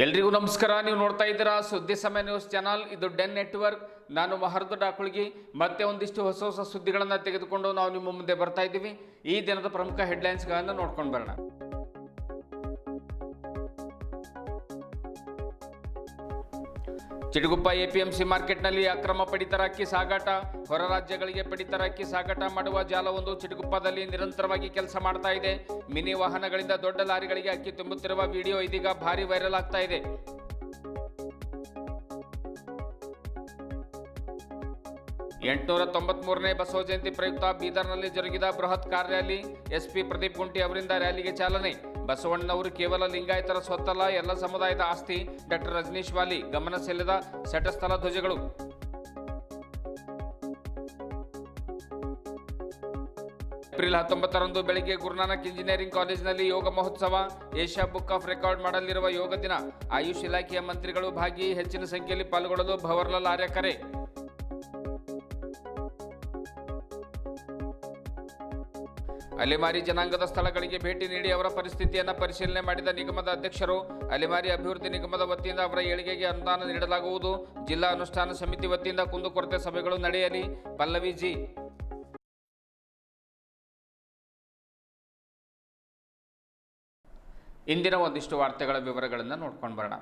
ಎಲ್ರಿಗೂ ನಮಸ್ಕಾರ. ನೀವು ನೋಡ್ತಾ ಇದ್ದೀರಾ ಸುದ್ದಿ ಸಮಯ ನ್ಯೂಸ್ ಚಾನಲ್. ಇದು ಡೆನ್ ನೆಟ್ವರ್ಕ್. ನಾನು ಮಹರ್ದು ಡಾಕುಳ್ಗಿ. ಮತ್ತೆ ಒಂದಿಷ್ಟು ಹೊಸ ಸುದ್ದಿಗಳನ್ನು ತೆಗೆದುಕೊಂಡು ನಾವು ನಿಮ್ಮ ಮುಂದೆ ಬರ್ತಾ ಇದ್ದೀವಿ. ಈ ದಿನದ ಪ್ರಮುಖ ಹೆಡ್ಲೈನ್ಸ್ಗಳನ್ನು ನೋಡ್ಕೊಂಡು ಬರೋಣ. ಚಿಟಗುಪ್ಪ ಎಪಿಎಂಸಿ ಮಾರ್ಕೆಟ್ನಲ್ಲಿ ಅಕ್ರಮ ಪಡಿತರ ಅಕ್ಕಿ ಸಾಗಾಟ. ಹೊರ ರಾಜ್ಯಗಳಿಗೆ ಪಡಿತರ ಅಕ್ಕಿ ಸಾಗಾಟ ಮಾಡುವ ಜಾಲವೊಂದು ಚಿಟಗುಪ್ಪದಲ್ಲಿ ನಿರಂತರವಾಗಿ ಕೆಲಸ ಮಾಡ್ತಾ ಇದೆ. ಮಿನಿ ವಾಹನಗಳಿಂದ ದೊಡ್ಡ ಲಾರಿಗಳಿಗೆ ಅಕ್ಕಿ ತುಂಬುತ್ತಿರುವ ವಿಡಿಯೋ ಇದೀಗ ಭಾರಿ ವೈರಲ್ ಆಗ್ತಾ ಇದೆ. ಎಂಟುನೂರ 93ನೇ ಬಸವ ಜಯಂತಿ ಪ್ರಯುಕ್ತ ಬೀದರ್ನಲ್ಲಿ ಜರುಗಿದ ಬೃಹತ್ ಕಾರ್ ರ್ಯಾಲಿ. ಎಸ್ಪಿ ಪ್ರದೀಪ್ ಕುಂಟಿ ಅವರಿಂದ ರ್ಯಾಲಿಗೆ ಚಾಲನೆ. ಬಸವಣ್ಣನವರು ಕೇವಲ ಲಿಂಗಾಯತರ ಸ್ವತ್ತಲ್ಲ, ಎಲ್ಲ ಸಮುದಾಯದ ಆಸ್ತಿ. ಡಾಕ್ಟರ್ ರಜನೀಶ್ ವಾಲಿ ಗಮನ ಸೆಳೆದ ಸೆಟಸ್ಥಲ ಧ್ವಜಗಳು. ಏಪ್ರಿಲ್ 19ರಂದು ಬೆಳಗ್ಗೆ ಗುರುನಾನಕ್ ಇಂಜಿನಿಯರಿಂಗ್ ಕಾಲೇಜಿನಲ್ಲಿ ಯೋಗ ಮಹೋತ್ಸವ. ಏಷ್ಯಾ ಬುಕ್ ಆಫ್ ರೆಕಾರ್ಡ್ ಮಾಡಲಿರುವ ಯೋಗ ದಿನ. ಆಯುಷ್ ಇಲಾಖೆಯ ಮಂತ್ರಿಗಳು ಭಾಗಿ. ಹೆಚ್ಚಿನ ಸಂಖ್ಯೆಯಲ್ಲಿ ಪಾಲ್ಗೊಳ್ಳಲು ಭವರ್ಲಾಲ್ ಆರ್ಯ ಕರೆ. ಅಲೆಮಾರಿ ಜನಾಂಗದ ಸ್ಥಳಗಳಿಗೆ ಭೇಟಿ ನೀಡಿ ಅವರ ಪರಿಸ್ಥಿತಿಯನ್ನು ಪರಿಶೀಲನೆ ಮಾಡಿದ ನಿಗಮದ ಅಧ್ಯಕ್ಷರು. ಅಲೆಮಾರಿ ಅಭಿವೃದ್ಧಿ ನಿಗಮದ ವತಿಯಿಂದ ಅವರ ಏಳಿಗೆಗೆ ಅನುದಾನ ನೀಡಲಾಗುವುದು. ಜಿಲ್ಲಾ ಅನುಷ್ಠಾನ ಸಮಿತಿ ವತಿಯಿಂದ ಕುಂದುಕೊರತೆ ಸಭೆಗಳು ನಡೆಯಲಿ. ಪಲ್ಲವಿ ಜಿ. ಇಂದಿನ ಒಂದಿಷ್ಟು ವಾರ್ತೆಗಳ ವಿವರಗಳನ್ನು ನೋಡ್ಕೊಂಡು ಬರೋಣ.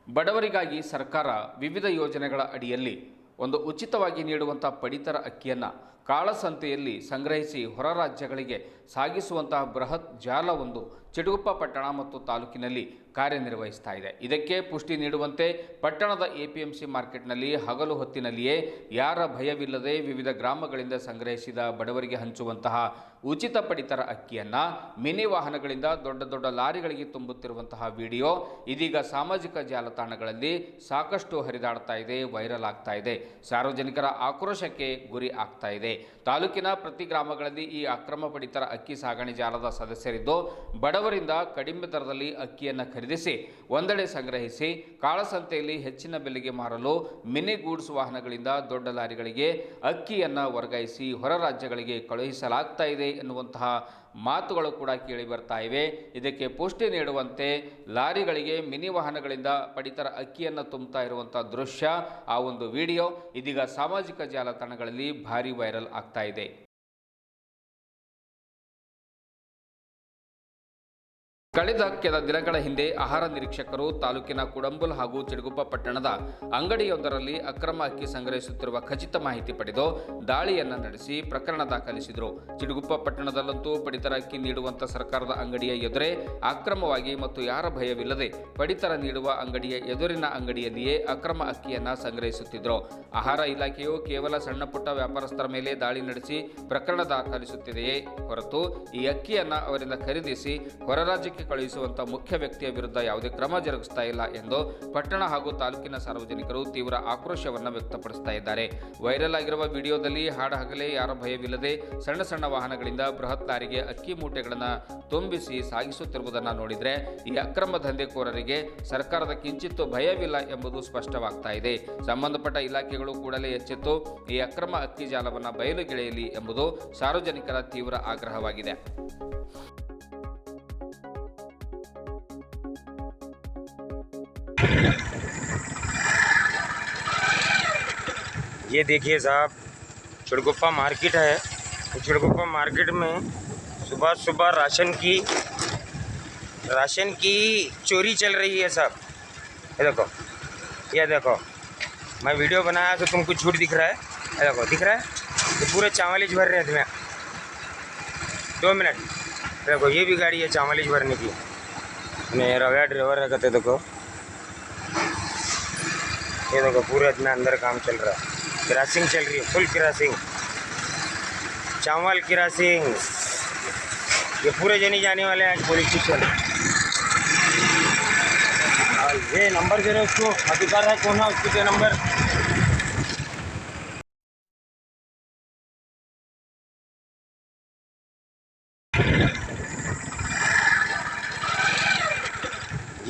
ಬಡವರಿಗಾಗಿ ಸರ್ಕಾರ ವಿವಿಧ ಯೋಜನೆಗಳ ಅಡಿಯಲ್ಲಿ ಒಂದು ಉಚಿತವಾಗಿ ನೀಡುವಂಥ ಪಡಿತರ ಅಕ್ಕಿಯನ್ನು ಕಾಳಸಂತೆಯಲ್ಲಿ ಸಂಗ್ರಹಿಸಿ ಹೊರ ರಾಜ್ಯಗಳಿಗೆ ಸಾಗಿಸುವಂತಹ ಬೃಹತ್ ಜಾಲವೊಂದು ಚಿಟಗುಪ್ಪ ಪಟ್ಟಣ ಮತ್ತು ತಾಲೂಕಿನಲ್ಲಿ ಕಾರ್ಯನಿರ್ವಹಿಸ್ತಾ ಇದೆ. ಇದಕ್ಕೆ ಪುಷ್ಟಿ ನೀಡುವಂತೆ ಪಟ್ಟಣದ ಎಪಿಎಂಸಿ ಮಾರ್ಕೆಟ್ನಲ್ಲಿ ಹಗಲು ಹೊತ್ತಿನಲ್ಲಿಯೇ ಯಾರ ಭಯವಿಲ್ಲದೆ ವಿವಿಧ ಗ್ರಾಮಗಳಿಂದ ಸಂಗ್ರಹಿಸಿದ ಬಡವರಿಗೆ ಹಂಚುವಂತಹ ಉಚಿತ ಪಡಿತರ ಅಕ್ಕಿಯನ್ನು ಮಿನಿ ವಾಹನಗಳಿಂದ ದೊಡ್ಡ ದೊಡ್ಡ ಲಾರಿಗಳಿಗೆ ತುಂಬುತ್ತಿರುವಂತಹ ವಿಡಿಯೋ ಇದೀಗ ಸಾಮಾಜಿಕ ಜಾಲತಾಣಗಳಲ್ಲಿ ಸಾಕಷ್ಟು ಹರಿದಾಡ್ತಾ ಇದೆ, ವೈರಲ್ ಆಗ್ತಾ ಇದೆ. ಸಾರ್ವಜನಿಕರ ಆಕ್ರೋಶಕ್ಕೆ ಗುರಿ ಆಗ್ತಾ ಇದೆ. ತಾಲೂಕಿನ ಪ್ರತಿ ಗ್ರಾಮಗಳಲ್ಲಿ ಈ ಅಕ್ರಮ ಪಡಿತರ ಅಕ್ಕಿ ಸಾಗಣೆ ಜಾಲದ ಸದಸ್ಯರಿದ್ದು ಬಡವರಿಂದ ಕಡಿಮೆ ದರದಲ್ಲಿ ಅಕ್ಕಿಯನ್ನು ಖರೀದಿಸಿ ಒಂದೆಡೆ ಸಂಗ್ರಹಿಸಿ ಕಾಳಸಂತೆಯಲ್ಲಿ ಹೆಚ್ಚಿನ ಬೆಲೆಗೆ ಮಾರಲು ಮಿನಿ ಗೂಡ್ಸ್ ವಾಹನಗಳಿಂದ ದೊಡ್ಡ ಲಾರಿಗಳಿಗೆ ಅಕ್ಕಿಯನ್ನು ವರ್ಗಾಯಿಸಿ ಹೊರ ರಾಜ್ಯಗಳಿಗೆ ಕಳುಹಿಸಲಾಗ್ತಾ ಇದೆ ಎನ್ನುವಂತಹ ಮಾತುಗಳು ಕೂಡ ಕೇಳಿ ಬರ್ತಾ ಇವೆ. ಇದಕ್ಕೆ ಪುಷ್ಟಿ ನೀಡುವಂತೆ ಲಾರಿಗಳಿಗೆ ಮಿನಿ ವಾಹನಗಳಿಂದ ಪಡಿತರ ಅಕ್ಕಿಯನ್ನು ತುಂಬುತ್ತಾ ಇರುವಂಥ ದೃಶ್ಯ, ಆ ಒಂದು ವಿಡಿಯೋ ಇದೀಗ ಸಾಮಾಜಿಕ ಜಾಲತಾಣಗಳಲ್ಲಿ ಭಾರಿ ವೈರಲ್ ಆಗ್ತಾ ಇದೆ. ಕಳೆದ ಕೆಲ ದಿನಗಳ ಹಿಂದೆ ಆಹಾರ ನಿರೀಕ್ಷಕರು ತಾಲೂಕಿನ ಕುಡಂಬುಲ್ ಹಾಗೂ ಚಿಟಗುಪ್ಪ ಪಟ್ಟಣದ ಅಂಗಡಿಯೊಂದರಲ್ಲಿ ಅಕ್ರಮ ಅಕ್ಕಿ ಸಂಗ್ರಹಿಸುತ್ತಿರುವ ಖಚಿತ ಮಾಹಿತಿ ಪಡೆದು ದಾಳಿಯನ್ನು ನಡೆಸಿ ಪ್ರಕರಣ ದಾಖಲಿಸಿದರು. ಚಿಟಗುಪ್ಪ ಪಟ್ಟಣದಲ್ಲಂತೂ ಪಡಿತರ ಅಕ್ಕಿ ನೀಡುವಂಥ ಸರ್ಕಾರದ ಅಂಗಡಿಯ ಎದುರೇ ಅಕ್ರಮವಾಗಿ ಮತ್ತು ಯಾರ ಭಯವಿಲ್ಲದೆ ಪಡಿತರ ನೀಡುವ ಅಂಗಡಿಯ ಎದುರಿನ ಅಂಗಡಿಯಲ್ಲಿಯೇ ಅಕ್ರಮ ಅಕ್ಕಿಯನ್ನು ಸಂಗ್ರಹಿಸುತ್ತಿದ್ದರು. ಆಹಾರ ಇಲಾಖೆಯು ಕೇವಲ ಸಣ್ಣ ಪುಟ್ಟ ವ್ಯಾಪಾರಸ್ಥರ ಮೇಲೆ ದಾಳಿ ನಡೆಸಿ ಪ್ರಕರಣ ದಾಖಲಿಸುತ್ತಿದೆಯೇ ಹೊರತು ಈ ಅಕ್ಕಿಯನ್ನು ಅವರಿಂದ ಖರೀದಿಸಿ ಹೊರ ರಾಜ್ಯಕ್ಕೆ ಕಳುಹಿಸುವಂತ ಮುಖ್ಯ ವ್ಯಕ್ತಿಯ ವಿರುದ್ಧ ಯಾವುದೇ ಕ್ರಮ ಜರುಗಿಸ್ತಾ ಇಲ್ಲ ಎಂದು ಪಟ್ಟಣ ಹಾಗೂ ತಾಲೂಕಿನ ಸಾರ್ವಜನಿಕರು ತೀವ್ರ ಆಕ್ರೋಶವನ್ನು ವ್ಯಕ್ತಪಡಿಸ್ತಾ ಇದ್ದಾರೆ. ವೈರಲ್ ಆಗಿರುವ ವಿಡಿಯೋದಲ್ಲಿ ಹಾಡಹಗಲೇ ಯಾರ ಭಯವಿಲ್ಲದೆ ಸಣ್ಣ ಸಣ್ಣ ವಾಹನಗಳಿಂದ ಬೃಹತ್ ಲಾರಿಗೆ ಅಕ್ಕಿ ಮೂಟೆಗಳನ್ನು ತುಂಬಿಸಿ ಸಾಗಿಸುತ್ತಿರುವುದನ್ನು ನೋಡಿದರೆ ಈ ಅಕ್ರಮ ದಂಧೆಕೋರರಿಗೆ ಸರ್ಕಾರದ ಕಿಂಚಿತ್ತೂ ಭಯವಿಲ್ಲ ಎಂಬುದು ಸ್ಪಷ್ಟವಾಗ್ತಾ ಇದೆ. ಸಂಬಂಧಪಟ್ಟ ಇಲಾಖೆಗಳು ಕೂಡಲೇ ಎಚ್ಚೆತ್ತು ಈ ಅಕ್ರಮ ಅಕ್ಕಿ ಜಾಲವನ್ನು ಬಯಲುಗೆಳೆಯಲಿ ಎಂಬುದು ಸಾರ್ವಜನಿಕರ ತೀವ್ರ ಆಗ್ರಹವಾಗಿದೆ. ये देखिए साहब, चिटगुप्पा मार्केट है. चिटगुप्पा मार्केट में सुबह सुबह राशन की चोरी चल रही है साहब. ये देखो मैं वीडियो बनाया तो तुमको छूट दिख रहा है. ये देखो दिख रहा है, ये पूरे चावलीज भर रहे हैं तुम्हें. 2 मिनट. देखो ये भी गाड़ी है चावलीज भरने की. मेरा ड्राइवर है कहते. देखो ये देखो पूरे इतना अंदर काम चल रहा है. क्रॉसिंग चल रही है, फुल क्रॉसिंग, चावल क्रॉसिंग. ये पूरे जनी जाने वाले हैं पुलिस स्टेशन. और ये नंबर दे रहे उसको अधिकार है कौन है उसको ये नंबर.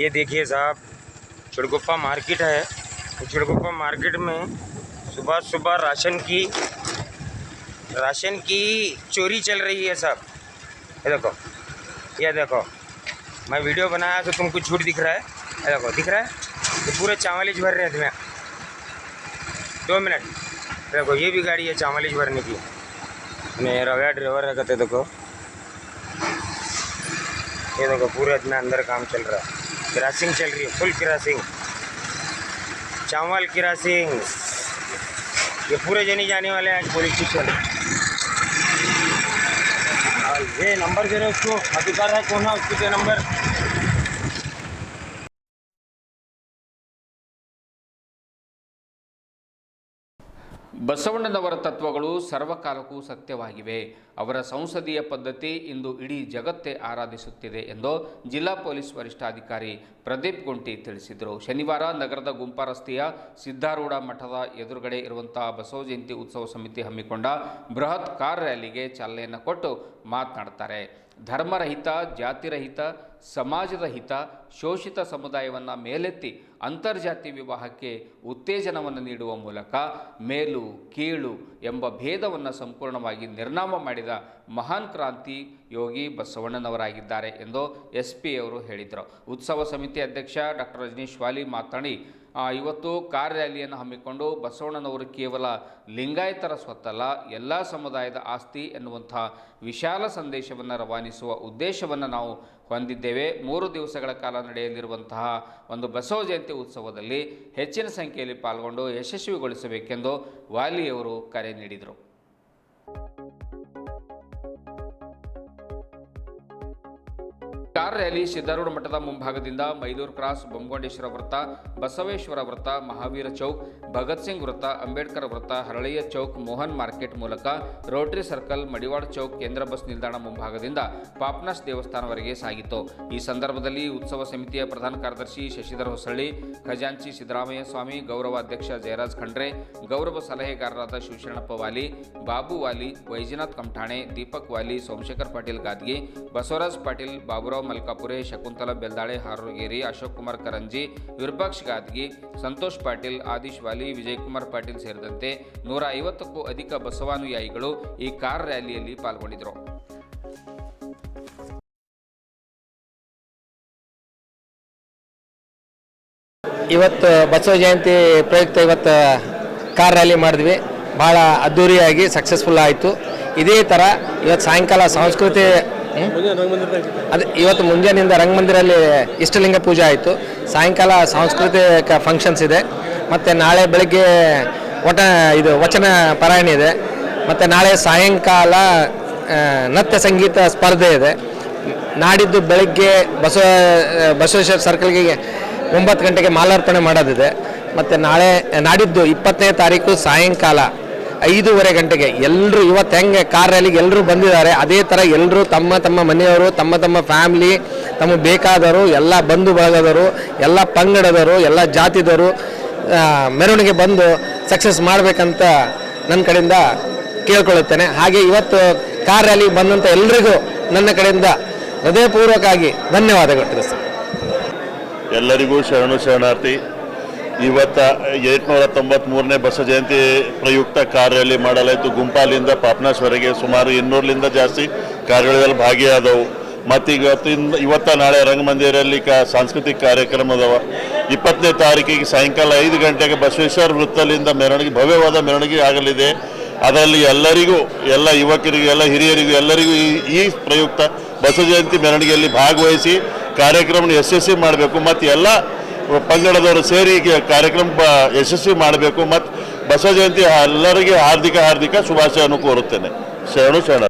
ये देखिए साहब, चिटगुप्पा मार्केट है. चिटगुप्पा मार्केट में सुबह सुबह राशन की चोरी चल रही है साहब. ये देखो मैं वीडियो बनाया तो तुमको छूट दिख रहा है. ये देखो दिख रहा है, ये पूरे चावलीज भर रहे हैं इसमें। 2 मिनट, देखो ये भी गाड़ी है चावलीज भरने की। मेरा भैया ड्राइवर है, कहते देखो ये देखो पूरे इसमें अंदर काम चल रहा है, क्रॉसिंग चल रही है, फुल क्रॉसिंग, चावल क्रॉसिंग। ये पूरे जनी जाने वाले हैं पुलिस स्टेशन। और ये नंबर दे रहे उसको, अधिकार है कौन है उसको दे नंबर। ಬಸವಣ್ಣನವರ ತತ್ವಗಳು ಸರ್ವಕಾಲಕ್ಕೂ ಸತ್ಯವಾಗಿವೆ. ಅವರ ಸಂಸದೀಯ ಪದ್ಧತಿ ಇಂದು ಇಡೀ ಜಗತ್ತೇ ಆರಾಧಿಸುತ್ತಿದೆ ಎಂದು ಜಿಲ್ಲಾ ಪೊಲೀಸ್ ವರಿಷ್ಠಾಧಿಕಾರಿ ಪ್ರದೀಪ್ ಗುಂಟಿ ತಿಳಿಸಿದರು. ಶನಿವಾರ ನಗರದ ಗುಂಪಾ ರಸ್ತೆಯ ಸಿದ್ಧಾರೂಢ ಮಠದ ಎದುರುಗಡೆ ಇರುವಂತಹ ಬಸವ ಜಯಂತಿ ಉತ್ಸವ ಸಮಿತಿ ಹಮ್ಮಿಕೊಂಡ ಬೃಹತ್ ಕಾರ್ ರ್ಯಾಲಿಗೆ ಚಾಲನೆಯನ್ನು ಕೊಟ್ಟು ಮಾತನಾಡುತ್ತಾರೆ. ಧರ್ಮರಹಿತ, ಜಾತಿರಹಿತ, ಸಮಾಜದ ಹಿತ, ಶೋಷಿತ ಸಮುದಾಯವನ್ನು ಮೇಲೆತ್ತಿ ಅಂತರ್ಜಾತಿ ವಿವಾಹಕ್ಕೆ ಉತ್ತೇಜನವನ್ನು ನೀಡುವ ಮೂಲಕ ಮೇಲು ಕೀಳು ಎಂಬ ಭೇದವನ್ನು ಸಂಪೂರ್ಣವಾಗಿ ನಿರ್ನಾಮ ಮಾಡಿದ ಮಹಾನ್ ಕ್ರಾಂತಿ ಯೋಗಿ ಬಸವಣ್ಣನವರಾಗಿದ್ದಾರೆ ಎಂದು SP ಅವರು ಹೇಳಿದರು. ಉತ್ಸವ ಸಮಿತಿ ಅಧ್ಯಕ್ಷ ಡಾಕ್ಟರ್ ರಜನೀಶ್ ವಾಲಿ ಮಾತನಾಡಿ, ಇವತ್ತು ಕಾರ್ ರ್ಯಾಲಿಯನ್ನು ಹಮ್ಮಿಕೊಂಡು ಬಸವಣ್ಣನವರು ಕೇವಲ ಲಿಂಗಾಯತರ ಸ್ವತ್ತಲ್ಲ, ಎಲ್ಲ ಸಮುದಾಯದ ಆಸ್ತಿ ಎನ್ನುವಂಥ ವಿಶಾಲ ಸಂದೇಶವನ್ನು ರವಾನಿಸುವ ಉದ್ದೇಶವನ್ನು ನಾವು ಹೊಂದಿದ್ದೇವೆ. 3 ದಿವಸಗಳ ಕಾಲ ನಡೆಯಲಿರುವಂತಹ ಒಂದು ಬಸವ ಜಯಂತಿ ಉತ್ಸವದಲ್ಲಿ ಹೆಚ್ಚಿನ ಸಂಖ್ಯೆಯಲ್ಲಿ ಪಾಲ್ಗೊಂಡು ಯಶಸ್ವಿಗೊಳಿಸಬೇಕೆಂದು ವಾಲಿಯವರು ಕರೆ ನೀಡಿದರು. ಕಾರ್ ರ್ಯಾಲಿ ಸಿದ್ಧಾರೂಢ ಮಠದ ಮುಂಭಾಗದಿಂದ ಮೈದೂರು ಕ್ರಾಸ್, ಬೊಮ್ಮಗೊಂಡೇಶ್ವರ ವೃತ್ತ, ಬಸವೇಶ್ವರ ವೃತ್ತ, ಮಹಾವೀರ ಚೌಕ್, ಭಗತ್ ಸಿಂಗ್ ವೃತ್ತ, ಅಂಬೇಡ್ಕರ್ ವೃತ್ತ, ಹರಳಯ್ಯ ಚೌಕ್, ಮೋಹನ್ ಮಾರ್ಕೆಟ್ ಮೂಲಕ ರೋಟರಿ ಸರ್ಕಲ್, ಮಡಿವಾಡ್ ಚೌಕ್, ಕೇಂದ್ರ ಬಸ್ ನಿಲ್ದಾಣ ಮುಂಭಾಗದಿಂದ ಪಾಪನಾಶ್ ದೇವಸ್ಥಾನವರೆಗೆ ಸಾಗಿತು. ಈ ಸಂದರ್ಭದಲ್ಲಿ ಉತ್ಸವ ಸಮಿತಿಯ ಪ್ರಧಾನ ಕಾರ್ಯದರ್ಶಿ ಶಶಿಧರ್ ಹೊಸಳ್ಳಿ, ಖಜಾಂಚಿ ಸಿದ್ದರಾಮಯ್ಯ ಸ್ವಾಮಿ, ಗೌರವ ಅಧ್ಯಕ್ಷ ಜಯರಾಜ್ ಖಂಡ್ರೆ, ಗೌರವ ಸಲಹೆಗಾರರಾದ ಶಿವಶರಣಪ್ಪ ವಾಲಿ, ಬಾಬು ವಾಲಿ, ವೈಜನಾಥ್ ಕಮಠಾಣೆ, ದೀಪಕ್ ವಾಲಿ, ಸೋಮಶೇಖರ್ ಪಾಟೀಲ್ ಗಾದ್ಗಿ, ಬಸವರಾಜ್ ಪಾಟೀಲ್, ಬಾಬುರಾವ್ ಮಲ್ಕಾಪುರೆ, ಶಕುಂತಲಾ ಬೆಲ್ದಾಳೆ ಹಾರಗೇರಿ, ಅಶೋಕ್ ಕುಮಾರ್ ಕರಂಜಿ, ವಿರೂಪಾಕ್ಷ ಗಾದ್ಗಿ, ಸಂತೋಷ್ ಪಾಟೀಲ್, ಆದಿಶ್ ವಾಲಿ, ವಿಜಯಕುಮಾರ್ ಪಾಟೀಲ್ ಸೇರಿದಂತೆ 150ಕ್ಕೂ ಅಧಿಕ ಬಸವಾನುಯಾಯಿಗಳು ಈ ಕಾರ್ ರ್ಯಾಲಿಯಲ್ಲಿ ಪಾಲ್ಗೊಂಡಿದ್ದರು. ಇವತ್ತು ಬಸವ ಜಯಂತಿ ಪ್ರಯುಕ್ತ ಇವತ್ತು ಕಾರ್ ರ್ಯಾಲಿ ಮಾಡಿದ್ವಿ. ಭಾಳ ಅದ್ಧೂರಿಯಾಗಿ ಸಕ್ಸಸ್ಫುಲ್ ಆಯಿತು. ಇದೇ ಥರ ಇವತ್ತು ಸಾಯಂಕಾಲ ಸಂಸ್ಕೃತಿ ಅದು ಇವತ್ತು ಮುಂಜಾನೆಯಿಂದ ರಂಗಮಂದಿರಲ್ಲಿ ಇಷ್ಟಲಿಂಗ ಪೂಜೆ ಆಯಿತು. ಸಾಯಂಕಾಲ ಸಾಂಸ್ಕೃತಿಕ ಫಂಕ್ಷನ್ಸ್ ಇದೆ. ಮತ್ತು ನಾಳೆ ಬೆಳಗ್ಗೆ ವಚನ ಪಾರಾಯಣ ಇದೆ. ಮತ್ತು ನಾಳೆ ಸಾಯಂಕಾಲ ನೃತ್ಯ ಸಂಗೀತ ಸ್ಪರ್ಧೆ ಇದೆ. ನಾಡಿದ್ದು ಬೆಳಗ್ಗೆ ಬಸವೇಶ್ವರ ಸರ್ಕಲ್ಗೆ 9 ಗಂಟೆಗೆ ಮಾಲಾರ್ಪಣೆ ಮಾಡೋದಿದೆ. ಮತ್ತು ನಾಡಿದ್ದು 20ನೇ ತಾರೀಕು ಸಾಯಂಕಾಲ 5:30 ಗಂಟೆಗೆ ಎಲ್ಲರೂ ಇವತ್ತು ಹೆಂಗೆ ಕಾರ್ ರ್ಯಾಲಿಗೆ ಎಲ್ಲರೂ ಬಂದಿದ್ದಾರೆ, ಅದೇ ಥರ ಎಲ್ಲರೂ ತಮ್ಮ ತಮ್ಮ ಮನೆಯವರು, ತಮ್ಮ ತಮ್ಮ ಫ್ಯಾಮ್ಲಿ, ತಮಗೆ ಬೇಕಾದವರು, ಎಲ್ಲ ಬಂಧು ಬಳಗದವರು, ಎಲ್ಲ ಪಂಗಡದವರು, ಎಲ್ಲ ಜಾತಿದವರು ಮೆರವಣಿಗೆ ಬಂದು ಸಕ್ಸಸ್ ಮಾಡಬೇಕಂತ ನನ್ನ ಕಡೆಯಿಂದ ಕೇಳ್ಕೊಳ್ಳುತ್ತೇನೆ. ಹಾಗೆ ಇವತ್ತು ಕಾರ್ ರ್ಯಾಲಿಗೆ ಬಂದಂಥ ಎಲ್ರಿಗೂ ನನ್ನ ಕಡೆಯಿಂದ ಹೃದಯಪೂರ್ವಕವಾಗಿ ಧನ್ಯವಾದಗಳು ತಿಳಿಸ್ತೇನೆ. ಎಲ್ಲರಿಗೂ ಶರಣಾರ್ಥಿ. ಇವತ್ತು 893ನೇ ಬಸವ ಜಯಂತಿ ಪ್ರಯುಕ್ತ ಕಾರ್ ರ್ಯಾಲಿ ಮಾಡಲಾಯಿತು. ಗುಂಪಾಲಿಂದ ಪಾಪನಾಶ್ವರೆಗೆ ಸುಮಾರು 200ಲಿಂದ ಜಾಸ್ತಿ ಕಾರ್ಯಗಳಲ್ಲಿ ಭಾಗಿಯಾದವು. ಮತ್ತು ಇವತ್ತು ನಾಳೆ ರಂಗಮಂದಿರಲ್ಲಿ ಸಾಂಸ್ಕೃತಿಕ ಕಾರ್ಯಕ್ರಮ ಅದಾವ. 20ನೇ ತಾರೀಕಿಗೆ ಸಾಯಂಕಾಲ 5 ಗಂಟೆಗೆ ಬಸವೇಶ್ವರ ವೃತ್ತದಿಂದ ಮೆರವಣಿಗೆ, ಭವ್ಯವಾದ ಮೆರವಣಿಗೆ ಆಗಲಿದೆ. ಅದರಲ್ಲಿ ಎಲ್ಲರಿಗೂ, ಎಲ್ಲ ಯುವಕರಿಗೂ, ಎಲ್ಲ ಹಿರಿಯರಿಗೂ ಎಲ್ಲರಿಗೂ ಈ ಪ್ರಯುಕ್ತ ಬಸವ ಜಯಂತಿ ಮೆರವಣಿಗೆಯಲ್ಲಿ ಭಾಗವಹಿಸಿ ಕಾರ್ಯಕ್ರಮ ಯಶಸ್ವಿ ಮಾಡಬೇಕು. ಮತ್ತು ಎಲ್ಲ ಪಂಗಡದವರು ಸೇರಿ ಕಾರ್ಯಕ್ರಮ ಯಶಸ್ವಿ ಮಾಡಬೇಕು. ಮತ್ತು ಬಸವ ಜಯಂತಿ ಎಲ್ಲರಿಗೆ ಹಾರ್ದಿಕ ಶುಭಾಶಯವನ್ನು ಕೋರುತ್ತೇನೆ. ಶರಣ.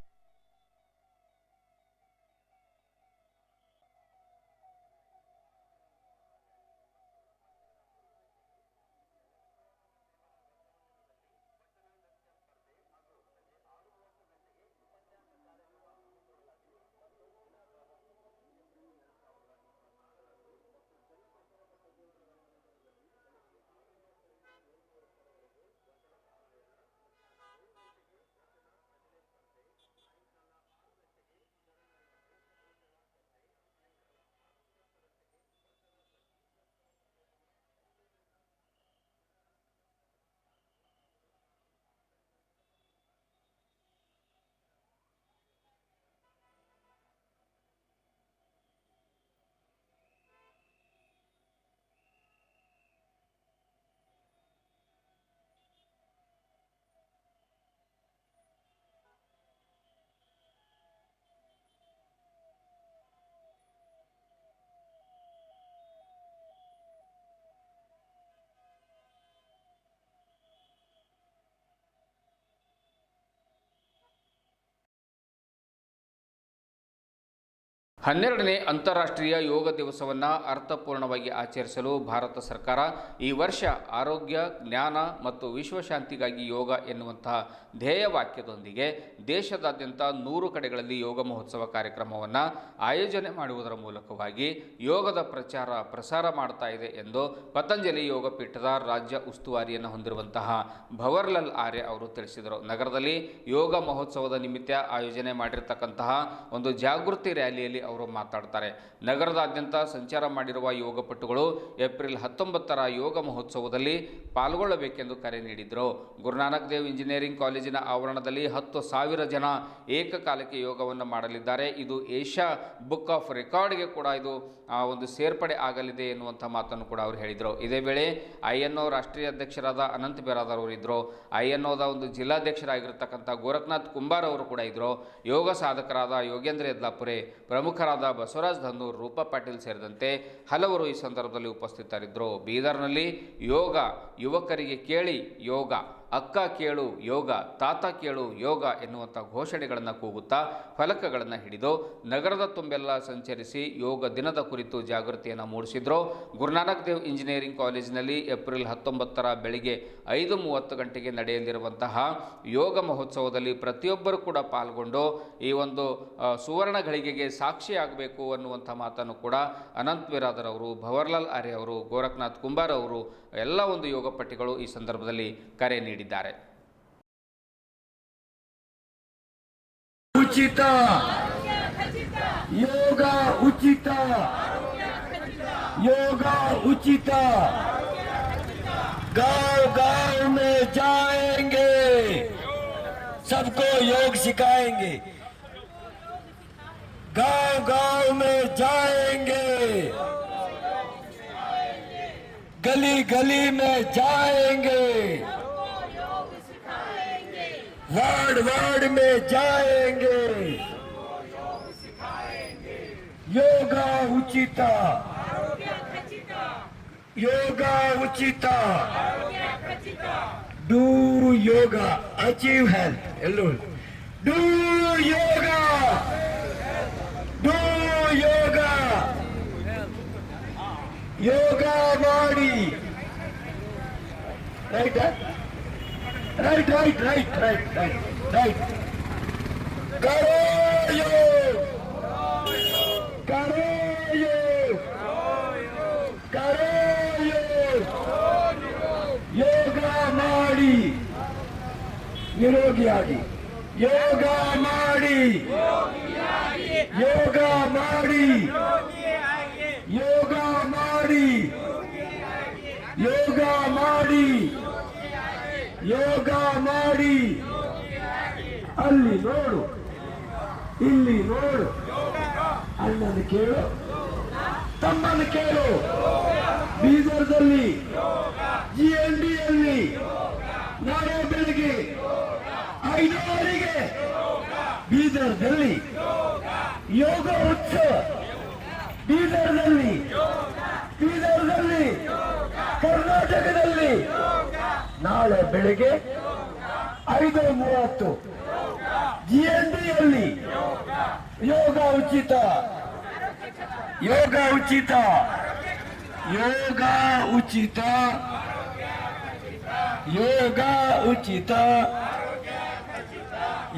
12ನೇ ಅಂತಾರಾಷ್ಟ್ರೀಯ ಯೋಗ ದಿವಸವನ್ನು ಅರ್ಥಪೂರ್ಣವಾಗಿ ಆಚರಿಸಲು ಭಾರತ ಸರ್ಕಾರ ಈ ವರ್ಷ ಆರೋಗ್ಯ, ಜ್ಞಾನ ಮತ್ತು ವಿಶ್ವಶಾಂತಿಗಾಗಿ ಯೋಗ ಎನ್ನುವಂತಹ ಧ್ಯೇಯವಾಕ್ಯದೊಂದಿಗೆ ದೇಶದಾದ್ಯಂತ 100 ಕಡೆಗಳಲ್ಲಿ ಯೋಗ ಮಹೋತ್ಸವ ಕಾರ್ಯಕ್ರಮವನ್ನು ಆಯೋಜನೆ ಮಾಡುವುದರ ಮೂಲಕವಾಗಿ ಯೋಗದ ಪ್ರಸಾರ ಮಾಡ್ತಾ ಇದೆ ಎಂದು ಪತಂಜಲಿ ಯೋಗ ಪೀಠದ ರಾಜ್ಯ ಉಸ್ತುವಾರಿಯನ್ನು ಹೊಂದಿರುವಂತಹ ಭವರ್ಲಾಲ್ ಆರ್ಯ ಅವರು ತಿಳಿಸಿದರು. ನಗರದಲ್ಲಿ ಯೋಗ ಮಹೋತ್ಸವದ ನಿಮಿತ್ತ ಆಯೋಜನೆ ಮಾಡಿರತಕ್ಕಂತಹ ಒಂದು ಜಾಗೃತಿ ರ್ಯಾಲಿಯಲ್ಲಿ ಅವರು ಮಾತಾಡ್ತಾರೆ. ನಗರದಾದ್ಯಂತ ಸಂಚಾರ ಮಾಡಿರುವ ಯೋಗಪಟುಗಳು ಏಪ್ರಿಲ್ 19ರ ಯೋಗ ಮಹೋತ್ಸವದಲ್ಲಿ ಪಾಲ್ಗೊಳ್ಳಬೇಕೆಂದು ಕರೆ ನೀಡಿದರು. ಗುರುನಾನಕ್ ದೇವ್ ಇಂಜಿನಿಯರಿಂಗ್ ಕಾಲೇಜಿನ ಆವರಣದಲ್ಲಿ 10,000 ಜನ ಏಕಕಾಲಕ್ಕೆ ಯೋಗವನ್ನು ಮಾಡಲಿದ್ದಾರೆ. ಇದು ಏಷ್ಯಾ ಬುಕ್ ಆಫ್ ರೆಕಾರ್ಡ್ಗೆ ಕೂಡ ಇದು ಒಂದು ಸೇರ್ಪಡೆ ಆಗಲಿದೆ ಎನ್ನುವಂಥ ಮಾತನ್ನು ಕೂಡ ಅವರು ಹೇಳಿದರು. ಇದೇ ವೇಳೆ INO ರಾಷ್ಟ್ರೀಯ ಅಧ್ಯಕ್ಷರಾದ ಅನಂತ್ ಬಿರಾದರ್ ಅವರು ಇದ್ದರು. INOದ ಒಂದು ಜಿಲ್ಲಾಧ್ಯಕ್ಷರಾಗಿರ್ತಕ್ಕಂಥ ಗೋರಖ್ನಾಥ್ ಕುಂಬಾರ್ ಅವರು ಕೂಡ ಇದ್ದರು. ಯೋಗ ಸಾಧಕರಾದ ಯೋಗೇಂದ್ರ ಯದ್ಲಾಪುರೆ, ಪ್ರಮುಖರಾದ ಬಸವರಾಜ್ ಧನ್ನೂರ್, ರೂಪಾ ಪಾಟೀಲ್ ಸೇರಿದಂತೆ ಹಲವರು ಈ ಸಂದರ್ಭದಲ್ಲಿ ಉಪಸ್ಥಿತರಿದ್ದರು. ಬೀದರ್ನಲ್ಲಿ ಯೋಗ ಯುವಕರಿಗೆ ಕೇಳಿ ಯೋಗ, ಅಕ್ಕ ಕೇಳು ಯೋಗ, ತಾತ ಕೇಳು ಯೋಗ ಎನ್ನುವಂಥ ಘೋಷಣೆಗಳನ್ನು ಕೂಗುತ್ತಾ ಫಲಕಗಳನ್ನು ಹಿಡಿದು ನಗರದ ತುಂಬೆಲ್ಲ ಸಂಚರಿಸಿ ಯೋಗ ದಿನದ ಕುರಿತು ಜಾಗೃತಿಯನ್ನು ಮೂಡಿಸಿದರು. ಗುರುನಾನಕ್ ದೇವ್ ಇಂಜಿನಿಯರಿಂಗ್ ಕಾಲೇಜಿನಲ್ಲಿ ಏಪ್ರಿಲ್ 19ರ ಬೆಳಿಗ್ಗೆ 5:30 ಗಂಟೆಗೆ ನಡೆಯಲಿರುವಂತಹ ಯೋಗ ಮಹೋತ್ಸವದಲ್ಲಿ ಪ್ರತಿಯೊಬ್ಬರು ಕೂಡ ಪಾಲ್ಗೊಂಡು ಈ ಒಂದು ಸುವರ್ಣ ಘಳಿಗೆಗೆ ಸಾಕ್ಷಿಯಾಗಬೇಕು ಅನ್ನುವಂಥ ಮಾತನ್ನು ಕೂಡ ಅನಂತ್ ಬಿರಾದರ್ ಅವರು, ಭವರ್ಲಾಲ್ ಆರ್ಯ ಅವರು, ಗೋರಖ್ನಾಥ್ ಕುಂಬಾರ್ ಅವರು ಎಲ್ಲ ಒಂದು ಯೋಗಪಟಿಗಳು ಈ ಸಂದರ್ಭದಲ್ಲಿ ಕರೆ ನೀಡಿದ್ದಾರೆ. ಉಚಿತ ಯೋಗ, ಉಚಿತ ಯೋಗ, ಉಚಿತ. गांव गांव में जाएंगे, सबको योग सिखाएंगे. गांव गांव में जाएंगे, गली गली में जाएंगे, वार्ड वार्ड में जाएंगे. योगा उचित, योगा उचित. Do yoga, achieve health. ಎಲ್ಲೋ डू योगा, डू योगा. ಯೋಗ ಮಾಡಿ. Right right right right right right right. ಕರೋ ಯೋಗ, ಕರೋ ಯೋಗ, ಕರೋ ಯೋಗ. ಯೋಗ ಮಾಡಿ ನಿರೋಗಿಯಾಗಿ. ಯೋಗ ಮಾಡಿ, ಯೋಗ ಮಾಡಿ, ಯೋಗ ಮಾಡಿ, ಯೋಗ ಮಾಡಿ, ಯೋಗ ಮಾಡಿ. ಅಲ್ಲಿ ನೋಡು, ಇಲ್ಲಿ ನೋಡು, ಅಣ್ಣನ ಕೇಳು, ತಮ್ಮನ ಕೇಳು. ಬೀದರ್ದಲ್ಲಿ GNDಯಲ್ಲಿ ನಾಳೆ ಬೆಳಿಗ್ಗೆ 5:00ಗೆ ಬೀದರ್ದಲ್ಲಿ ಯೋಗ ಉತ್ಸವ. ಬೀದರ್ದಲ್ಲಿ, ಬೀದರ್ದಲ್ಲಿ, ಕರ್ನಾಟಕದಲ್ಲಿ ನಾಳೆ ಬೆಳಿಗ್ಗೆ 5:30 GNDಯಲ್ಲಿ ಯೋಗ ಉಚಿತ, ಯೋಗ ಉಚಿತ, ಯೋಗ ಉಚಿತ, ಯೋಗ ಉಚಿತ,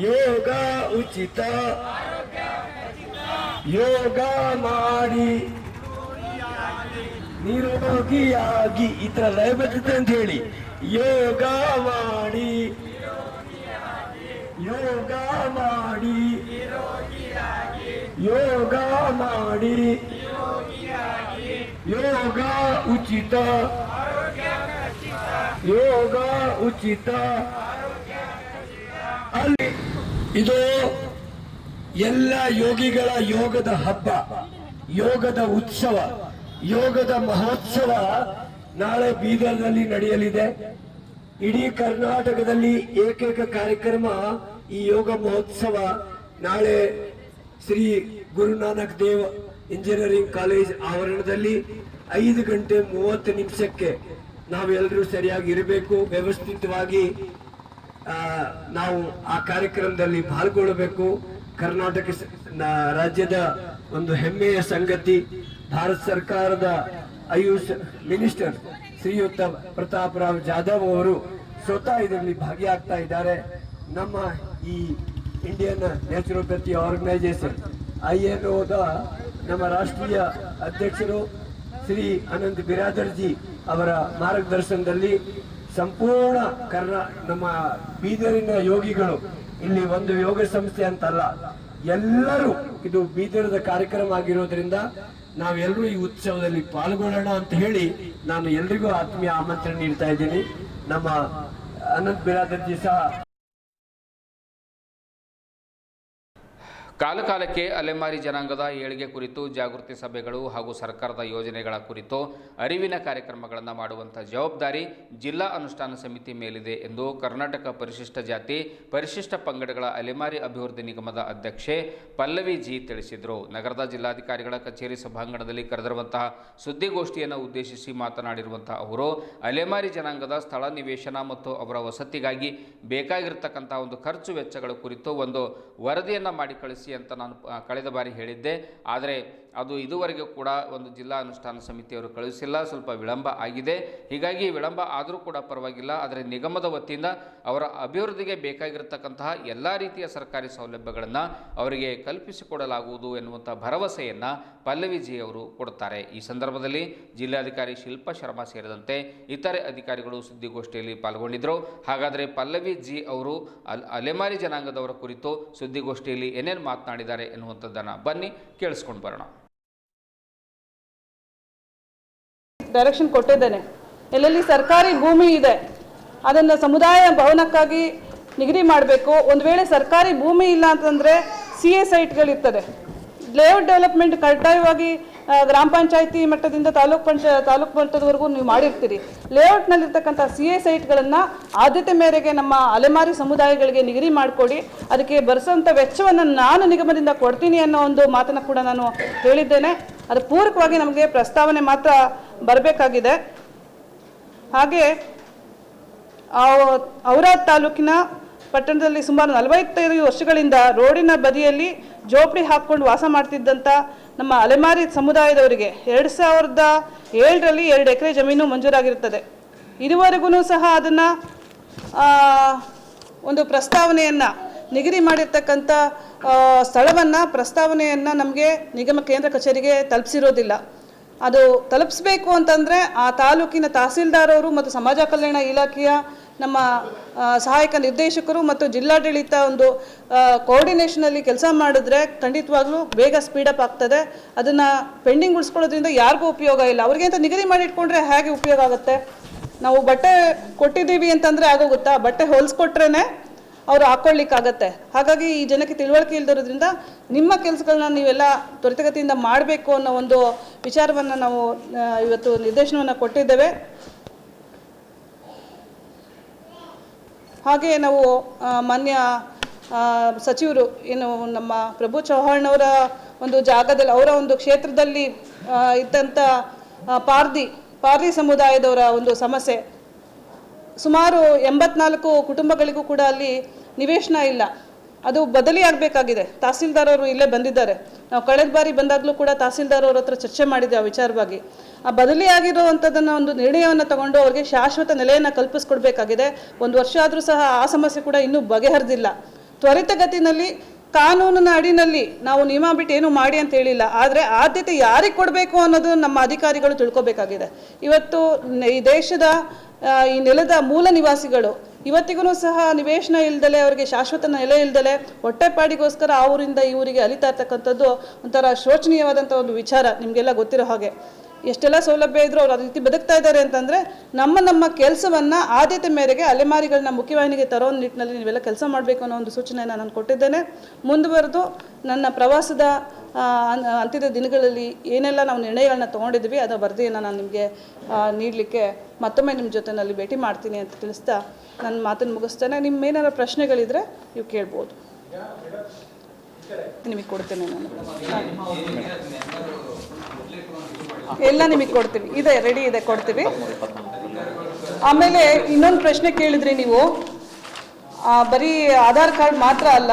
ಯೋಗ ಉಚಿತ. ಯೋಗ ಮಾಡಿ ನಿರೋಗಿಯಾಗಿ. ಈ ತರ ಲಯ ಬರ್ತದೆ ಅಂತ ಹೇಳಿ. ಯೋಗ ಮಾಡಿ, ಯೋಗ ಮಾಡಿ, ಯೋಗ ಮಾಡಿ. ಯೋಗ ಉಚಿತ, ಯೋಗ ಉಚಿತ. ಅಲ್ಲಿ ಇದು ಎಲ್ಲ ಯೋಗಿಗಳ ಯೋಗದ ಹಬ್ಬ, ಯೋಗದ ಉತ್ಸವ, ಯೋಗದ ಮಹೋತ್ಸವ ನಾಳೆ ಬೀದರ್ನಲ್ಲಿ ನಡೆಯಲಿದೆ. ಇಡೀ ಕರ್ನಾಟಕದಲ್ಲಿ ಏಕೈಕ ಕಾರ್ಯಕ್ರಮ ಈ ಯೋಗ ಮಹೋತ್ಸವ. ನಾಳೆ ಶ್ರೀ ಗುರುನಾನಕ್ ದೇವ್ ಇಂಜಿನಿಯರಿಂಗ್ ಕಾಲೇಜ್ ಆವರಣದಲ್ಲಿ 5:30 ನಾವೆಲ್ಲರೂ ಸರಿಯಾಗಿ ಇರಬೇಕು. ವ್ಯವಸ್ಥಿತವಾಗಿ ನಾವು ಆ ಕಾರ್ಯಕ್ರಮದಲ್ಲಿ ಪಾಲ್ಗೊಳ್ಳಬೇಕು. ಕರ್ನಾಟಕ ರಾಜ್ಯದ ಒಂದು ಹೆಮ್ಮೆಯ ಸಂಗತಿ. ಭಾರತ ಸರ್ಕಾರದ ಆಯುಷ್ ಮಿನಿಸ್ಟರ್ ಶ್ರೀಯುತ ಪ್ರತಾಪ್ ರಾವ್ ಜಾಧವ್ ಅವರು ಸ್ವತಃ ಇದರಲ್ಲಿ ಭಾಗಿಯಾಗ್ತಾ ಇದ್ದಾರೆ. ನಮ್ಮ ಈ ಇಂಡಿಯನ್ ನ್ಯಾಚುರೋಪತಿ ಆರ್ಗನೈಸೇಷನ್ INOದ ನಮ್ಮ ರಾಷ್ಟ್ರೀಯ ಅಧ್ಯಕ್ಷರು ಶ್ರೀ ಅನಂತ್ ಬಿರಾದರ್ಜಿ ಅವರ ಮಾರ್ಗದರ್ಶನದಲ್ಲಿ ಸಂಪೂರ್ಣ ನಮ್ಮ ಬೀದರಿನ ಯೋಗಿಗಳು, ಇಲ್ಲಿ ಒಂದು ಯೋಗ ಸಂಸ್ಥೆ ಅಂತಲ್ಲ, ಎಲ್ಲರೂ, ಇದು ಬೀದರದ ಕಾರ್ಯಕ್ರಮ ಆಗಿರೋದ್ರಿಂದ ನಾವೆಲ್ಲರೂ ಈ ಉತ್ಸವದಲ್ಲಿ ಪಾಲ್ಗೊಳ್ಳೋಣ ಅಂತ ಹೇಳಿ ನಾನು ಎಲ್ರಿಗೂ ಆತ್ಮೀಯ ಆಮಂತ್ರಣ ನೀಡ್ತಾ ಇದ್ದೀನಿ. ನಮ್ಮ ಅನಂತ್ ಬಿರಾದರ್ಜಿ ಸಹ ಕಾಲಕಾಲಕ್ಕೆ ಅಲೆಮಾರಿ ಜನಾಂಗದ ಏಳಿಗೆ ಕುರಿತು ಜಾಗೃತಿ ಸಭೆಗಳು ಹಾಗೂ ಸರ್ಕಾರದ ಯೋಜನೆಗಳ ಕುರಿತು ಅರಿವಿನ ಕಾರ್ಯಕ್ರಮಗಳನ್ನು ಮಾಡುವಂಥ ಜವಾಬ್ದಾರಿ ಜಿಲ್ಲಾ ಅನುಷ್ಠಾನ ಸಮಿತಿ ಮೇಲಿದೆ ಎಂದು ಕರ್ನಾಟಕ ಪರಿಶಿಷ್ಟ ಜಾತಿ ಪರಿಶಿಷ್ಟ ಪಂಗಡಗಳ ಅಲೆಮಾರಿ ಅಭಿವೃದ್ಧಿ ನಿಗಮದ ಅಧ್ಯಕ್ಷೆ ಪಲ್ಲವಿ ಜಿ ತಿಳಿಸಿದರು. ನಗರದ ಜಿಲ್ಲಾಧಿಕಾರಿಗಳ ಕಚೇರಿ ಸಭಾಂಗಣದಲ್ಲಿ ಕರೆದಿರುವಂತಹ ಸುದ್ದಿಗೋಷ್ಠಿಯನ್ನು ಉದ್ದೇಶಿಸಿ ಮಾತನಾಡಿರುವಂತಹ ಅವರು ಅಲೆಮಾರಿ ಜನಾಂಗದ ಸ್ಥಳ ನಿವೇಶನ ಮತ್ತು ಅವರ ವಸತಿಗಾಗಿ ಬೇಕಾಗಿರತಕ್ಕಂಥ ಒಂದು ಖರ್ಚು ವೆಚ್ಚಗಳ ಕುರಿತು ಒಂದು ವರದಿಯನ್ನು ಮಾಡಿ ಕಳಿಸಿ ಅಂತ ನಾನು ಕಳೆದ ಬಾರಿ ಹೇಳಿದ್ದೆ. ಆದರೆ ಅದು ಇದುವರೆಗೂ ಕೂಡ ಒಂದು ಜಿಲ್ಲಾ ಅನುಷ್ಠಾನ ಸಮಿತಿಯವರು ಕಳುಹಿಸಿಲ್ಲ. ಸ್ವಲ್ಪ ವಿಳಂಬ ಆಗಿದೆ. ಹೀಗಾಗಿ ವಿಳಂಬ ಆದರೂ ಕೂಡ ಪರವಾಗಿಲ್ಲ, ಆದರೆ ನಿಗಮದ ವತಿಯಿಂದ ಅವರ ಅಭಿವೃದ್ಧಿಗೆ ಬೇಕಾಗಿರತಕ್ಕಂತಹ ಎಲ್ಲ ರೀತಿಯ ಸರ್ಕಾರಿ ಸೌಲಭ್ಯಗಳನ್ನು ಅವರಿಗೆ ಕಲ್ಪಿಸಿಕೊಡಲಾಗುವುದು ಎನ್ನುವಂಥ ಭರವಸೆಯನ್ನು ಪಲ್ಲವಿ ಜಿ ಅವರು ಕೊಡುತ್ತಾರೆ. ಈ ಸಂದರ್ಭದಲ್ಲಿ ಜಿಲ್ಲಾಧಿಕಾರಿ ಶಿಲ್ಪಾ ಶರ್ಮಾ ಸೇರಿದಂತೆ ಇತರೆ ಅಧಿಕಾರಿಗಳು ಸುದ್ದಿಗೋಷ್ಠಿಯಲ್ಲಿ ಪಾಲ್ಗೊಂಡಿದ್ದರು. ಹಾಗಾದರೆ ಪಲ್ಲವಿ ಜಿ ಅವರು ಅಲೆಮಾರಿ ಜನಾಂಗದವರ ಕುರಿತು ಸುದ್ದಿಗೋಷ್ಠಿಯಲ್ಲಿ ಏನೇನು ಮಾತನಾಡಿದ್ದಾರೆ ಎನ್ನುವಂಥದ್ದನ್ನು ಬನ್ನಿ ಕೇಳಿಸ್ಕೊಂಡು ಬರೋಣ. ಡೈರೆಕ್ಷನ್ ಕೊಟ್ಟಿದ್ದೇನೆ. ಎಲ್ಲೆಲ್ಲಿ ಸರ್ಕಾರಿ ಭೂಮಿ ಇದೆ ಅದನ್ನು ಸಮುದಾಯ ಭವನಕ್ಕಾಗಿ ನಿಗದಿ ಮಾಡಬೇಕು. ಒಂದು ವೇಳೆ ಸರ್ಕಾರಿ ಭೂಮಿ ಇಲ್ಲ ಅಂತಂದರೆ CA ಸೈಟ್ಗಳಿರ್ತದೆ. ಲೇಔಟ್ ಡೆವಲಪ್ಮೆಂಟ್ ಕಡ್ಡಾಯವಾಗಿ ಗ್ರಾಮ ಪಂಚಾಯತಿ ಮಟ್ಟದಿಂದ ತಾಲೂಕು ಮಟ್ಟದವರೆಗೂ ನೀವು ಮಾಡಿರ್ತೀರಿ. ಲೇಔಟ್ನಲ್ಲಿರ್ತಕ್ಕಂಥ CA ಸೈಟ್ಗಳನ್ನು ಆದ್ಯತೆ ಮೇರೆಗೆ ನಮ್ಮ ಅಲೆಮಾರಿ ಸಮುದಾಯಗಳಿಗೆ ನಿಗದಿ ಮಾಡಿಕೊಡಿ. ಅದಕ್ಕೆ ಬರೆಸೋಂಥ ವೆಚ್ಚವನ್ನು ನಾನು ನಿಗಮದಿಂದ ಕೊಡ್ತೀನಿ ಅನ್ನೋ ಒಂದು ಮಾತನ್ನು ಕೂಡ ನಾನು ಹೇಳಿದ್ದೇನೆ. ಅದು ಪೂರಕವಾಗಿ ನಮಗೆ ಪ್ರಸ್ತಾವನೆ ಮಾತ್ರ ಬರಬೇಕಾಗಿದೆ. ಹಾಗೆ ಔರಾದ್ ತಾಲೂಕಿನ ಪಟ್ಟಣದಲ್ಲಿ ಸುಮಾರು 45 ವರ್ಷಗಳಿಂದ ರೋಡಿನ ಬದಿಯಲ್ಲಿ ಜೋಪಡಿ ಹಾಕ್ಕೊಂಡು ವಾಸ ಮಾಡ್ತಿದ್ದಂಥ ನಮ್ಮ ಅಲೆಮಾರಿ ಸಮುದಾಯದವರಿಗೆ 2007ರಲ್ಲಿ 2 ಎಕರೆ ಜಮೀನು ಮಂಜೂರಾಗಿರುತ್ತದೆ. ಇದುವರೆಗೂ ಸಹ ಅದನ್ನು ಒಂದು ಪ್ರಸ್ತಾವನೆಯನ್ನು ನಿಗದಿ ಮಾಡಿರ್ತಕ್ಕಂಥ ಪ್ರಸ್ತಾವನೆಯನ್ನು ನಮಗೆ ನಿಗಮ ಕೇಂದ್ರ ಕಚೇರಿಗೆ ತಲುಪಿಸಿರೋದಿಲ್ಲ. ಅದು ತಲುಪಿಸ್ಬೇಕು ಅಂತಂದರೆ ಆ ತಾಲೂಕಿನ ತಹಸೀಲ್ದಾರ್ ಅವರು ಮತ್ತು ಸಮಾಜ ಕಲ್ಯಾಣ ಇಲಾಖೆಯ ನಮ್ಮ ಸಹಾಯಕ ನಿರ್ದೇಶಕರು ಮತ್ತು ಜಿಲ್ಲಾಡಳಿತ ಒಂದು ಕೋಆರ್ಡಿನೇಷನಲ್ಲಿ ಕೆಲಸ ಮಾಡಿದ್ರೆ ಖಂಡಿತವಾಗ್ಲೂ ಬೇಗ ಸ್ಪೀಡಪ್ ಆಗ್ತದೆ. ಅದನ್ನು ಪೆಂಡಿಂಗ್ ಉಳಿಸ್ಕೊಳ್ಳೋದ್ರಿಂದ ಯಾರಿಗೂ ಉಪಯೋಗ ಇಲ್ಲ. ಅವ್ರಿಗೆ ಅಂತ ನಿಗದಿ ಮಾಡಿ ಇಟ್ಕೊಂಡ್ರೆ ಹೇಗೆ ಉಪಯೋಗ ಆಗುತ್ತೆ? ನಾವು ಬಟ್ಟೆ ಕೊಟ್ಟಿದ್ದೀವಿ ಅಂತಂದರೆ ಆಗೋಗುತ್ತಾ? ಬಟ್ಟೆ ಹೊಲಿಸ್ಕೊಟ್ರೇ ಅವರು ಹಾಕ್ಕೊಳ್ಳಿಕ್ಕಾಗತ್ತೆ. ಹಾಗಾಗಿ ಈ ಜನಕ್ಕೆ ತಿಳುವಳಿಕೆ ಇಲ್ದಿರೋದ್ರಿಂದ ನಿಮ್ಮ ಕೆಲಸಗಳನ್ನ ನೀವೆಲ್ಲ ತ್ವರಿತಗತಿಯಿಂದ ಮಾಡಬೇಕು ಅನ್ನೋ ಒಂದು ವಿಚಾರವನ್ನು ನಾವು ಇವತ್ತು ನಿರ್ದೇಶನವನ್ನು ಕೊಟ್ಟಿದ್ದೇವೆ. ಹಾಗೆ ನಾವು ಮಾನ್ಯ ಸಚಿವರು ಏನು ನಮ್ಮ ಪ್ರಭು ಚೌಹಾಣ್ ಅವರ ಒಂದು ಜಾಗದಲ್ಲಿ, ಅವರ ಒಂದು ಕ್ಷೇತ್ರದಲ್ಲಿ ಇದ್ದಂಥ ಪಾರ್ದಿ ಸಮುದಾಯದವರ ಒಂದು ಸಮಸ್ಯೆ, ಸುಮಾರು 84 ಕುಟುಂಬಗಳಿಗೂ ಕೂಡ ಅಲ್ಲಿ ನಿವೇಶನ ಇಲ್ಲ. ಅದು ಬದಲಿ ಆಗಬೇಕಾಗಿದೆ. ತಹಸೀಲ್ದಾರ್ ಅವರು ಇಲ್ಲೇ ಬಂದಿದ್ದಾರೆ. ನಾವು ಕಳೆದ ಬಾರಿ ಬಂದಾಗಲೂ ಕೂಡ ತಹಸೀಲ್ದಾರ್ ಅವ್ರ ಹತ್ರ ಚರ್ಚೆ ಮಾಡಿದ್ದೆ ಆ ವಿಚಾರವಾಗಿ. ಆ ಬದಲಿ ಆಗಿರುವಂಥದ್ದನ್ನು ಒಂದು ನಿರ್ಣಯವನ್ನು ತಗೊಂಡು ಅವ್ರಿಗೆ ಶಾಶ್ವತ ನೆಲೆಯನ್ನು ಕಲ್ಪಿಸ್ಕೊಡ್ಬೇಕಾಗಿದೆ. 1 ವರ್ಷ ಆದರೂ ಸಹ ಆ ಸಮಸ್ಯೆ ಕೂಡ ಇನ್ನೂ ಬಗೆಹರಿದಿಲ್ಲ. ತ್ವರಿತಗತಿನಲ್ಲಿ ಕಾನೂನಿನ ಅಡಿನಲ್ಲಿ ನಾವು ನಿಯಮ ಬಿಟ್ಟು ಏನು ಮಾಡಿ ಅಂತ ಹೇಳಿಲ್ಲ, ಆದರೆ ಆದ್ಯತೆ ಯಾರಿಗೆ ಕೊಡಬೇಕು ಅನ್ನೋದು ನಮ್ಮ ಅಧಿಕಾರಿಗಳು ತಿಳ್ಕೊಬೇಕಾಗಿದೆ. ಇವತ್ತು ಈ ದೇಶದ ಈ ನೆಲದ ಮೂಲ ನಿವಾಸಿಗಳು ಇವತ್ತಿಗೂ ಸಹ ನಿವೇಶನ ಇಲ್ದಲೆ, ಅವರಿಗೆ ಶಾಶ್ವತ ನೆಲೆ ಇಲ್ದಲೆ ಹೊಟ್ಟೆಪಾಡಿಗೋಸ್ಕರ ಆ ಊರಿಂದ ಈ ಊರಿಗೆ ಅಲಿತಾ ಇರ್ತಕ್ಕಂಥದ್ದು ಒಂಥರ ಶೋಚನೀಯವಾದಂಥ ಒಂದು ವಿಚಾರ. ನಿಮಗೆಲ್ಲ ಗೊತ್ತಿರೋ ಹಾಗೆ ಎಷ್ಟೆಲ್ಲ ಸೌಲಭ್ಯ ಇದ್ದರೂ ಅವ್ರು ಅದೇ ರೀತಿ ಬದುಕ್ತಾ ಇದ್ದಾರೆ ಅಂತಂದರೆ ನಮ್ಮ ಕೆಲಸವನ್ನು ಆದ್ಯತೆ ಮೇರೆಗೆ ಅಲೆಮಾರಿಗಳನ್ನ ಮುಖ್ಯವಾಹಿನಿಗೆ ತರೋ ನಿಟ್ಟಿನಲ್ಲಿ ನೀವೆಲ್ಲ ಕೆಲಸ ಮಾಡಬೇಕು ಅನ್ನೋ ಒಂದು ಸೂಚನೆಯನ್ನು ನಾನು ಕೊಟ್ಟಿದ್ದೇನೆ. ಮುಂದುವರೆದು ನನ್ನ ಪ್ರವಾಸದ ಅಂತ್ಯದ ದಿನಗಳಲ್ಲಿ ಏನೆಲ್ಲ ನಾವು ನಿರ್ಣಯಗಳನ್ನ ತೊಗೊಂಡಿದ್ವಿ ಅದರ ವರದಿಯನ್ನು ನಾನು ನಿಮಗೆ ನೀಡಲಿಕ್ಕೆ ಮತ್ತೊಮ್ಮೆ ನಿಮ್ಮ ಜೊತೆಯಲ್ಲಿ ಭೇಟಿ ಮಾಡ್ತೀನಿ ಅಂತ ತಿಳಿಸ್ತಾ ನನ್ನ ಮಾತನ್ನು ಮುಗಿಸ್ತೇನೆ. ನಿಮ್ಮೇನಾರ ಪ್ರಶ್ನೆಗಳಿದ್ರೆ ನೀವು ಕೇಳ್ಬೋದು. ನಿಮಗೆ ಕೊಡ್ತೇನೆ ನಾನು, ಎಲ್ಲ ನಿಮಗೆ ಕೊಡ್ತೀವಿ. ಇದೆ, ರೆಡಿ ಇದೆ, ಕೊಡ್ತೀವಿ. ಆಮೇಲೆ ಇನ್ನೊಂದು ಪ್ರಶ್ನೆ ಕೇಳಿದ್ರಿ ನೀವು, ಬರೀ ಆಧಾರ್ ಕಾರ್ಡ್ ಮಾತ್ರ ಅಲ್ಲ,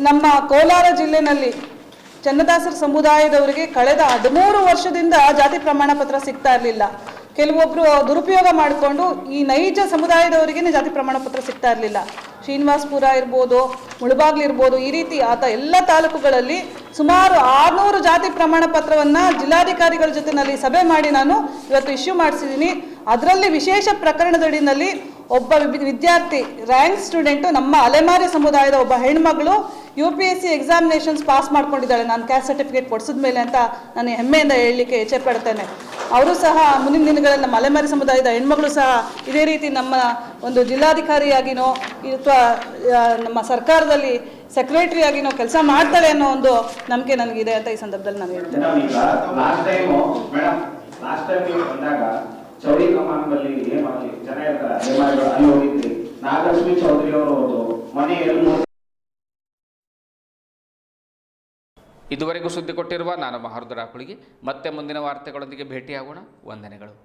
ನಮ್ಮ ಕೋಲಾರ ಜಿಲ್ಲೆನಲ್ಲಿ ಚನ್ನದಾಸರ ಸಮುದಾಯದವರಿಗೆ ಕಳೆದ 13 ವರ್ಷದಿಂದ ಜಾತಿ ಪ್ರಮಾಣ ಪತ್ರ ಸಿಗ್ತಾ ಇರಲಿಲ್ಲ. ಕೆಲವೊಬ್ಬರು ದುರುಪಯೋಗ ಮಾಡಿಕೊಂಡು ಈ ನೈಜ ಸಮುದಾಯದವರಿಗೇ ಜಾತಿ ಪ್ರಮಾಣ ಪತ್ರ ಸಿಗ್ತಾ ಇರಲಿಲ್ಲ. ಶ್ರೀನಿವಾಸಪುರ ಇರ್ಬೋದು, ಮುಳಬಾಗ್ಲು ಇರ್ಬೋದು, ಈ ರೀತಿ ಆತ ಎಲ್ಲ ತಾಲೂಕುಗಳಲ್ಲಿ ಸುಮಾರು 600 ಜಾತಿ ಪ್ರಮಾಣ ಪತ್ರವನ್ನು ಜಿಲ್ಲಾಧಿಕಾರಿಗಳ ಜೊತೆನಲ್ಲಿ ಸಭೆ ಮಾಡಿ ನಾನು ಇವತ್ತು ಇಶ್ಯೂ ಮಾಡಿಸಿದ್ದೀನಿ. ಅದರಲ್ಲಿ ವಿಶೇಷ ಪ್ರಕರಣದಡಿನಲ್ಲಿ ಒಬ್ಬ ವಿದ್ಯಾರ್ಥಿ ರ್ಯಾಂಕ್ ಸ್ಟೂಡೆಂಟು ನಮ್ಮ ಅಲೆಮಾರಿ ಸಮುದಾಯದ ಒಬ್ಬ ಹೆಣ್ಮಗಳು UPSC ಎಕ್ಸಾಮಿನೇಷನ್ಸ್ ಪಾಸ್ ಮಾಡ್ಕೊಂಡಿದ್ದಾಳೆ ನಾನು ಕ್ಯಾಸ್ಟ್ ಸರ್ಟಿಫಿಕೇಟ್ ಕೊಡಿಸಿದ ಮೇಲೆ ಅಂತ ನಾನು ಹೆಮ್ಮೆಯಿಂದ ಹೇಳಲಿಕ್ಕೆ ಇಚ್ಛೆ ಪಡ್ತೇನೆ. ಅವರು ಸಹ ಮುಂದಿನ ದಿನಗಳಲ್ಲಿ ನಮ್ಮ ಅಲೆಮಾರಿ ಸಮುದಾಯದ ಹೆಣ್ಮಗಳು ಸಹ ಇದೇ ರೀತಿ ನಮ್ಮ ಒಂದು ಜಿಲ್ಲಾಧಿಕಾರಿಯಾಗಿನೋ ಅಥವಾ ನಮ್ಮ ಸರ್ಕಾರದಲ್ಲಿ ಸೆಕ್ರೆಟರಿಯಾಗಿನೋ ಕೆಲಸ ಮಾಡ್ತಾಳೆ ಅನ್ನೋ ಒಂದು ನಂಬಿಕೆ ನನಗಿದೆ ಅಂತ ಈ ಸಂದರ್ಭದಲ್ಲಿ ನಾನು ಹೇಳ್ತೇನೆ. ಲಾಸ್ಟ್ ಟೈಮ್ ನೀವು ಬಂದಾಗ ಚೌಡಿ ಕಮಾನ್ನಲ್ಲಿ ಜನ ಇರ್ತಾರೆ, ಅಲ್ಲಿ ಹೋಗಿದ್ರಿ. ನಾಗಲಕ್ಷ್ಮಿ ಚೌಧರಿ ಅವರು ಮನೆಯಲ್ಲಿ ಇದುವರೆಗೂ ಸುದ್ದಿ ಕೊಟ್ಟಿರುವ ನಾನು ಮಹರುದ್ರ ಕುಳಿಗೆ ಮತ್ತೆ ಮುಂದಿನ ವಾರ್ತೆಗಳೊಂದಿಗೆ ಭೇಟಿಯಾಗೋಣ. ವಂದನೆಗಳು.